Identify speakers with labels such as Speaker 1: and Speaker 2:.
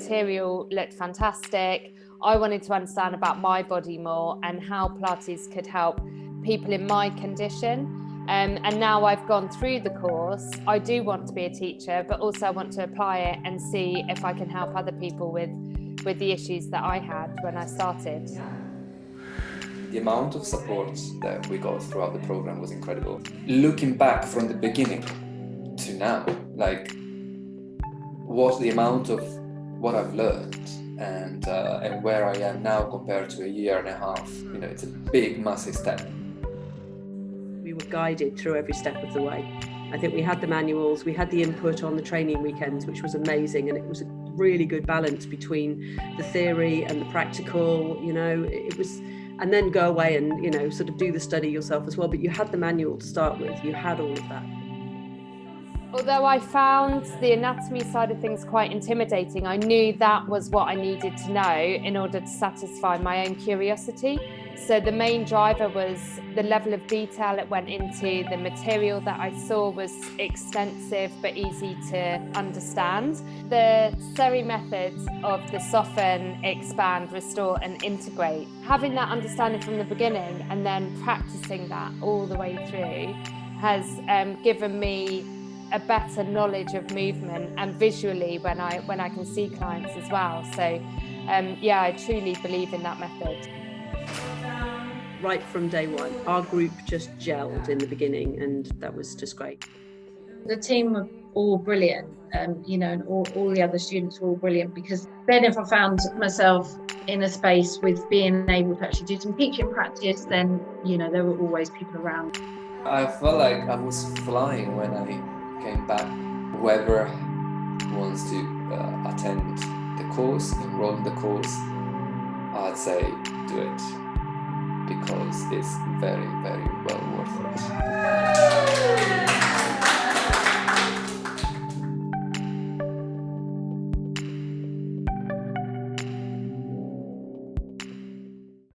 Speaker 1: material looked fantastic. I wanted to understand about my body more and how Pilates could help people in my condition. And now I've gone through the course, I do want to be a teacher, but also I want to apply it and see if I can help other people with the issues that I had when I started.
Speaker 2: The amount of support that we got throughout the program was incredible. Looking back from the beginning to now, like what the amount of what I've learned and where I am now compared to a year and a half, you know, it's a big, massive step.
Speaker 3: We were guided through every step of the way. I think we had the manuals, we had the input on the training weekends, which was amazing, and it was a really good balance between the theory and the practical, you know, it was, and then go away and, you know, sort of do the study yourself as well, but you had the manual to start with, you had all of that.
Speaker 1: Although I found the anatomy side of things quite intimidating, I knew that was what I needed to know in order to satisfy my own curiosity. So the main driver was the level of detail it went into. The material that I saw was extensive but easy to understand. The SERI methods of the soften, expand, restore and integrate. Having that understanding from the beginning and then practicing that all the way through has given me a better knowledge of movement and visually when I can see clients as well. So yeah, I truly believe in that method.
Speaker 3: Right from day one, our group just gelled in the beginning, and that was just great.
Speaker 4: The team were all brilliant, you know, and all the other students were all brilliant, because then if I found myself in a space with being able to actually do some teaching practice, then, you know, there were always people around.
Speaker 2: I felt like I was flying when I came back. Whoever wants to attend the course, enroll in the course, I'd say do it, because it's very, very well worth it.